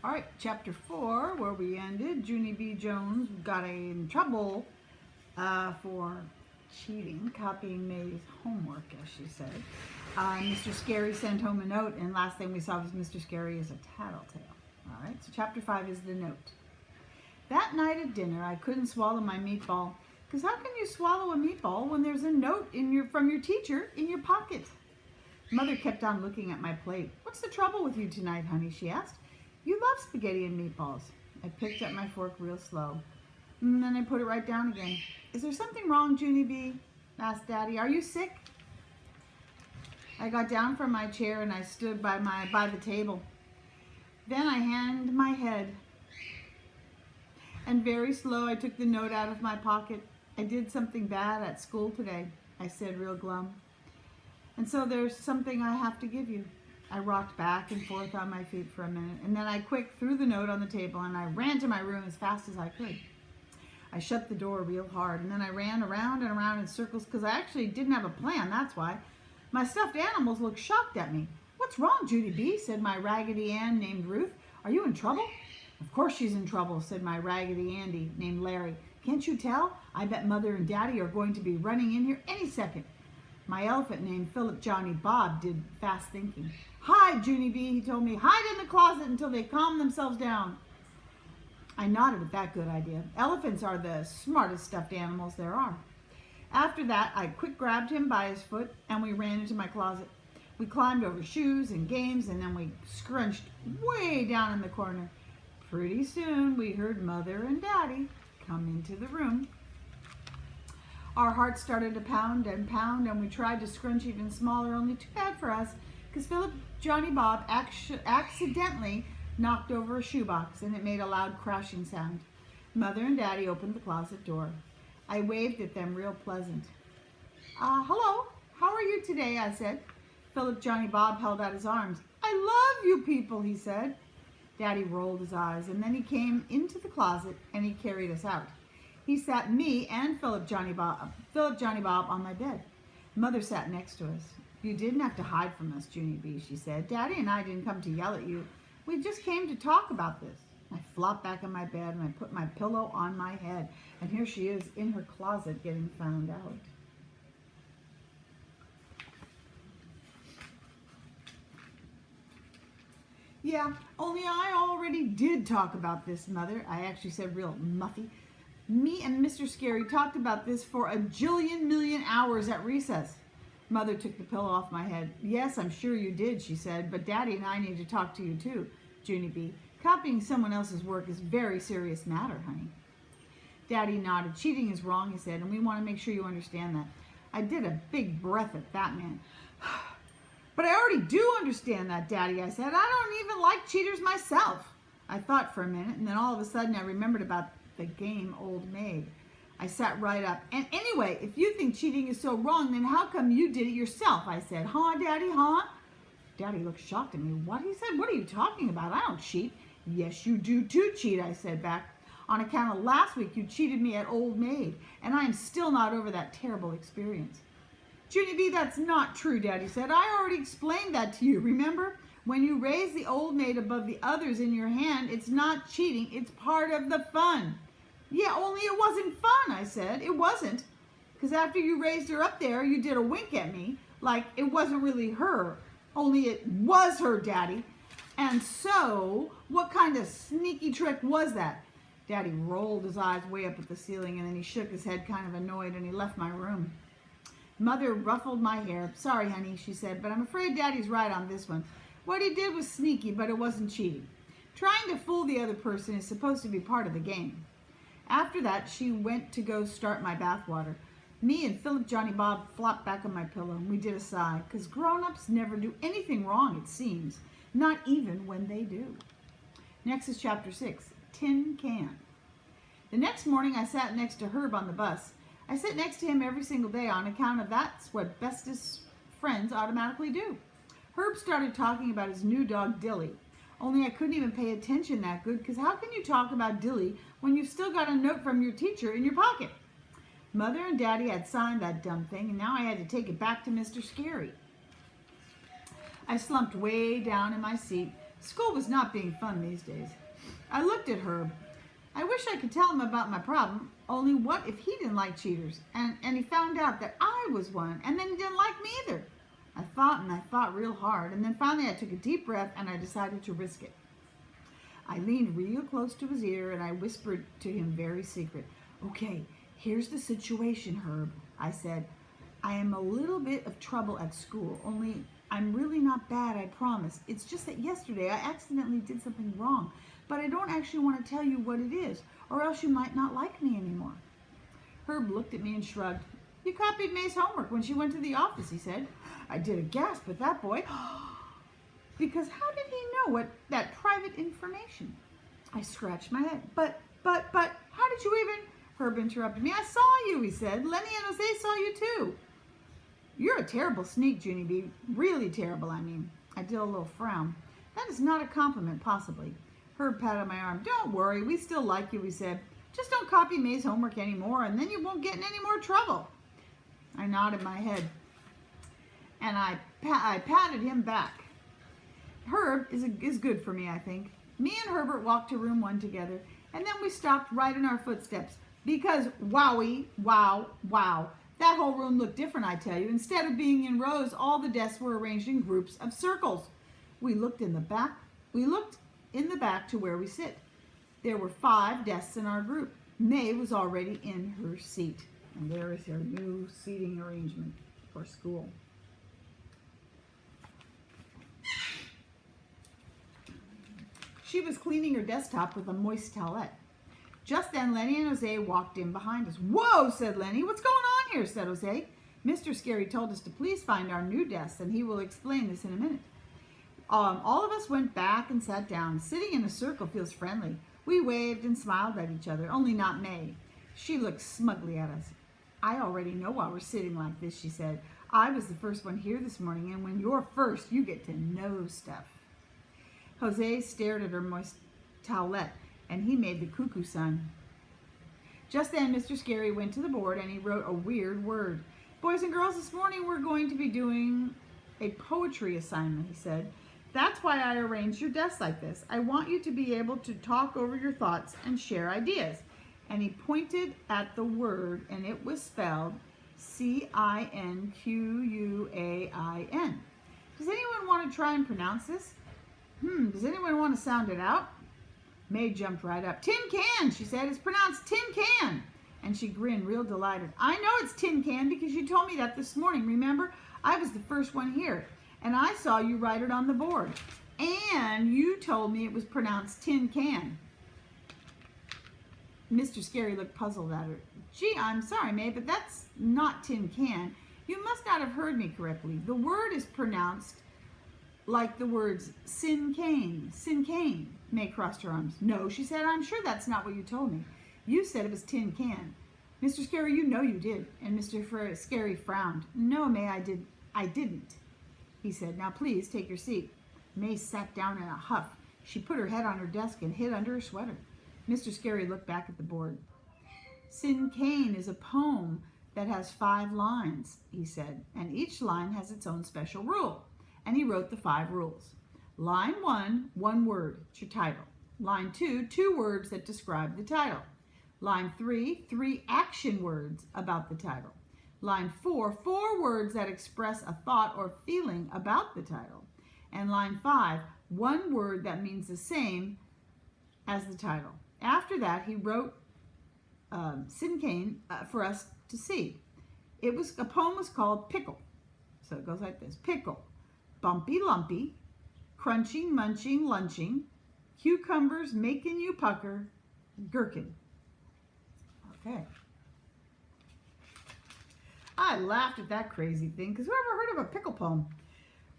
All right, chapter 4, where we ended, Junie B. Jones got in trouble for cheating, copying May's homework, as she said. Mr. Scary sent home a note, and last thing we saw was Mr. Scary is a tattletale. All right, so chapter 5 is the note. That night at dinner, I couldn't swallow my meatball, because how can you swallow a meatball when there's a note from your teacher in your pocket? Mother kept on looking at my plate. What's the trouble with you tonight, honey, she asked. You love spaghetti and meatballs. I picked up my fork real slow, and then I put it right down again. Is there something wrong, Junie B? Asked Daddy. Are you sick? I got down from my chair and I stood by the table. Then I hanged my head, and very slow I took the note out of my pocket. I did something bad at school today, I said real glum. And so there's something I have to give you. I rocked back and forth on my feet for a minute, and then I quick threw the note on the table and I ran to my room as fast as I could. I shut the door real hard, and then I ran around and around in circles because I actually didn't have a plan, that's why. My stuffed animals looked shocked at me. What's wrong, Junie B? Said my Raggedy Ann named Ruth. Are you in trouble? Of course she's in trouble, said my Raggedy Andy named Larry. Can't you tell? I bet Mother and Daddy are going to be running in here any second. My elephant named Philip Johnny Bob did fast thinking. Hide, Junie B, he told me. Hide in the closet until they calm themselves down. I nodded at that good idea. Elephants are the smartest stuffed animals there are. After that, I quick grabbed him by his foot and we ran into my closet. We climbed over shoes and games, and then we scrunched way down in the corner. Pretty soon, we heard Mother and Daddy come into the room. Our hearts started to pound and pound, and we tried to scrunch even smaller, only too bad for us, because Philip Johnny Bob accidentally knocked over a shoebox, and it made a loud crashing sound. Mother and Daddy opened the closet door. I waved at them real pleasant. Hello, how are you today, I said. Philip Johnny Bob held out his arms. I love you people, he said. Daddy rolled his eyes, and then he came into the closet, and he carried us out. He sat me and Philip Johnny Bob on my bed. Mother sat next to us. You didn't have to hide from us, Junie B, she said. Daddy and I didn't come to yell at you. We just came to talk about this. I flopped back in my bed and I put my pillow on my head. And here she is in her closet getting found out. Yeah, only I already did talk about this, Mother. I actually said real muffy. Me and Mr. Scary talked about this for a jillion million hours at recess. Mother took the pillow off my head. Yes, I'm sure you did, she said, but Daddy and I need to talk to you too, Junie B. Copying someone else's work is a very serious matter, honey. Daddy nodded. Cheating is wrong, he said, and we want to make sure you understand that. I did a big breath at that man. But I already do understand that, Daddy, I said. I don't even like cheaters myself. I thought for a minute, and then all of a sudden I remembered about the game Old Maid. I sat right up. And anyway, if you think cheating is so wrong, then how come you did it yourself? I said. Huh, Daddy, huh? Daddy looked shocked at me. What? He said. What are you talking about? I don't cheat. Yes, you do too cheat, I said back. On account of last week, you cheated me at Old Maid, and I am still not over that terrible experience. Junie B, that's not true, Daddy said. I already explained that to you, remember? When you raise the Old Maid above the others in your hand, it's not cheating, it's part of the fun. Yeah, only it wasn't fun, I said. It wasn't. Because after you raised her up there, you did a wink at me, like it wasn't really her. Only it was her, Daddy. And so, what kind of sneaky trick was that? Daddy rolled his eyes way up at the ceiling, and then he shook his head kind of annoyed, and he left my room. Mother ruffled my hair. Sorry, honey, she said, but I'm afraid Daddy's right on this one. What he did was sneaky, but it wasn't cheating. Trying to fool the other person is supposed to be part of the game. After that, she went to go start my bath water. Me and Philip Johnny Bob flopped back on my pillow, and we did a sigh, because grown-ups never do anything wrong, it seems, not even when they do. Next is chapter 6, Tin Can. The next morning, I sat next to Herb on the bus. I sit next to him every single day on account of that's what bestest friends automatically do. Herb started talking about his new dog, Dilly. Only I couldn't even pay attention that good, because how can you talk about Dilly when you've still got a note from your teacher in your pocket? Mother and Daddy had signed that dumb thing, and now I had to take it back to Mr. Scary. I slumped way down in my seat, School was not being fun these days. I looked at Herb. I wish I could tell him about my problem, only what if he didn't like cheaters, and he found out that I was one, and then he didn't like me either? I thought real hard, and then finally I took a deep breath and I decided to risk it. I leaned real close to his ear and I whispered to him very secret. Okay, here's the situation, Herb, I said. I am a little bit of trouble at school, only I'm really not bad, I promise. It's just that yesterday I accidentally did something wrong, but I don't actually want to tell you what it is, or else you might not like me anymore. Herb looked at me and shrugged. You copied May's homework when she went to the office, he said. I did a gasp at that, boy. Because how did he know what that private information? I scratched my head. But, how did you even? Herb interrupted me. I saw you, he said. Lenny and Jose saw you too. You're a terrible sneak, Junie B. Really terrible, I mean. I did a little frown. That is not a compliment, possibly. Herb patted my arm. Don't worry, we still like you, he said. Just don't copy May's homework anymore, and then you won't get in any more trouble. I nodded my head, and I patted him back. Herb is good for me, I think. Me and Herbert walked to room 1 together, and then we stopped right in our footsteps, because wowie, wow, that whole room looked different, I tell you. Instead of being in rows, all the desks were arranged in groups of circles. We looked in the back to where we sit. There were 5 desks in our group. May was already in her seat. And there is her new seating arrangement for school. She was cleaning her desktop with a moist towelette. Just then, Lenny and Jose walked in behind us. Whoa, said Lenny. What's going on here, said Jose. Mr. Scary told us to please find our new desks, and he will explain this in a minute. All of us went back and sat down. Sitting in a circle feels friendly. We waved and smiled at each other, only not May. She looked smugly at us. I already know why we're sitting like this, she said. I was the first one here this morning, and when you're first, you get to know stuff. Jose stared at her moist towelette, and he made the cuckoo sign. Just then, Mr. Scary went to the board, and he wrote a weird word. Boys and girls, this morning we're going to be doing a poetry assignment, he said. That's why I arranged your desks like this. I want you to be able to talk over your thoughts and share ideas. And he pointed at the word, and it was spelled Cinquain. Does anyone want to try and pronounce this? Does anyone want to sound it out? May jumped right up. Tin can, she said. It's pronounced tin can. And she grinned real delighted. I know it's tin can because you told me that this morning, remember? I was the first one here, and I saw you write it on the board. And you told me it was pronounced tin can. Mr. Scary looked puzzled at her. Gee, I'm sorry, May, but that's not tin can. You must not have heard me correctly. The word is pronounced like the words Cinquain. Cinquain. May crossed her arms. No, she said, I'm sure that's not what you told me. You said it was tin can. Mr. Scary, you know you did. And Mr. Scary frowned. No, May, I didn't. He said, now please take your seat. May sat down in a huff. She put her head on her desk and hid under her sweater. Mr. Scary looked back at the board. Cinquain is a poem that has 5 lines, he said, and each line has its own special rule. And he wrote the 5 rules. Line 1, 1 word, it's your title. Line 2, 2 words that describe the title. Line 3, 3 action words about the title. Line 4, 4 words that express a thought or feeling about the title. And line 5, 1 word that means the same as the title. After that, he wrote Cinquain for us to see. A poem was called Pickle. So it goes like this. Pickle, bumpy, lumpy, crunching, munching, lunching, cucumbers making you pucker, gherkin. Okay. I laughed at that crazy thing, because who ever heard of a pickle poem?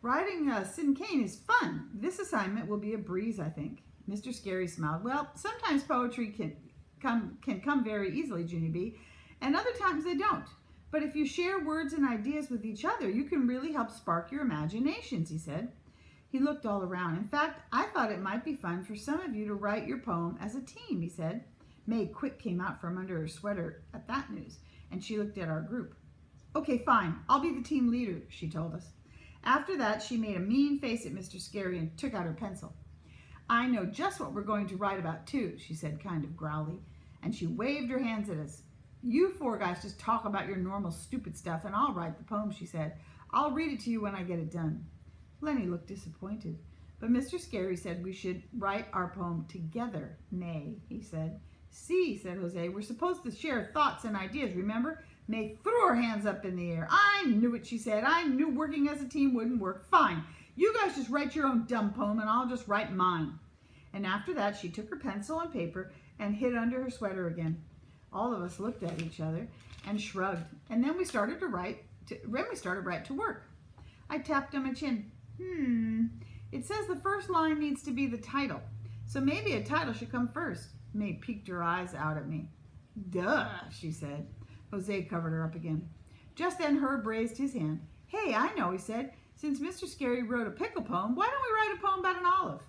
Writing Cinquain is fun. This assignment will be a breeze, I think. Mr. Scary smiled. Well, sometimes poetry can come very easily, Junie B, and other times they don't. But if you share words and ideas with each other, you can really help spark your imaginations, he said. He looked all around. In fact, I thought it might be fun for some of you to write your poem as a team, he said. May quick came out from under her sweater at that news, and she looked at our group. Okay, fine. I'll be the team leader, she told us. After that, she made a mean face at Mr. Scary and took out her pencil. I know just what we're going to write about too, she said, kind of growly, and she waved her hands at us. You four guys just talk about your normal stupid stuff and I'll write the poem, she said. I'll read it to you when I get it done. Lenny looked disappointed, but Mr. Scary said we should write our poem together. Nay, he said. See, said Jose, we're supposed to share thoughts and ideas, remember? May threw her hands up in the air. I knew it, she said. I knew working as a team wouldn't work. Fine. You guys just write your own dumb poem and I'll just write mine. And after that, she took her pencil and paper and hid under her sweater again. All of us looked at each other and shrugged. And then we started right to work. I tapped on my chin. It says the first line needs to be the title. So maybe a title should come first. May peeked her eyes out at me. Duh, she said. Jose covered her up again. Just then Herb raised his hand. Hey, I know, he said. Since Mr. Scary wrote a pickle poem, why don't we write a poem about an olive?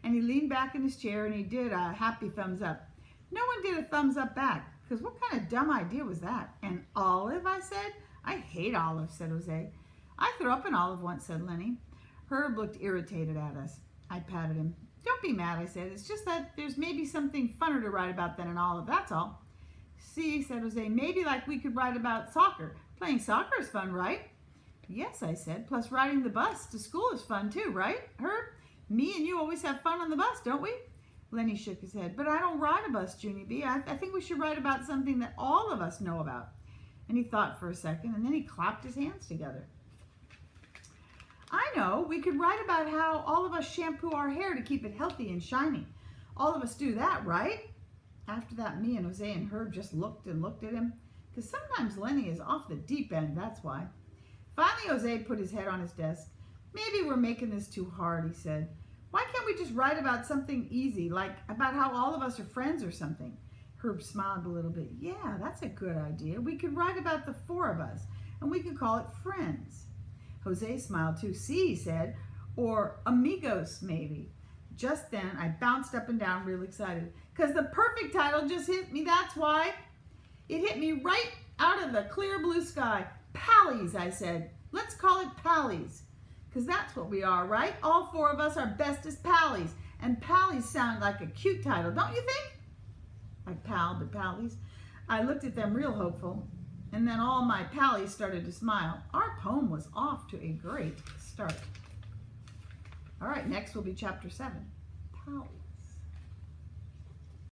And he leaned back in his chair and he did a happy thumbs up. No one did a thumbs up back, because what kind of dumb idea was that? An olive, I said. I hate olives, said Jose. I threw up an olive once, said Lenny. Herb looked irritated at us. I patted him. Don't be mad, I said. It's just that there's maybe something funner to write about than an olive, that's all. See, said Jose, maybe like we could write about soccer. Playing soccer is fun, right? Yes, I said. Plus riding the bus to school is fun too, right, Herb? Me and you always have fun on the bus, don't we? Lenny shook his head. But I don't ride a bus, Junie B. I think we should write about something that all of us know about. And he thought for a second, and then he clapped his hands together. I know. We could write about how all of us shampoo our hair to keep it healthy and shiny. All of us do that, right? After that, me and Jose and Herb just looked and looked at him. Because sometimes Lenny is off the deep end, that's why. Finally, Jose put his head on his desk. Maybe we're making this too hard, he said. Why can't we just write about something easy, like about how all of us are friends or something? Herb smiled a little bit. Yeah, that's a good idea. We could write about the four of us, and we could call it Friends. Jose smiled too. See, he said, or Amigos, maybe. Just then, I bounced up and down real excited, because the perfect title just hit me, that's why. It hit me right out of the clear blue sky. Pallies, I said. Let's call it Pallies. Because that's what we are, right? All four of us are bestest pallies. And pallies sound like a cute title, don't you think? Like pal, but pallies. I looked at them real hopeful. And then all my pallies started to smile. Our poem was off to a great start. All right, next will be chapter 7. Pallies.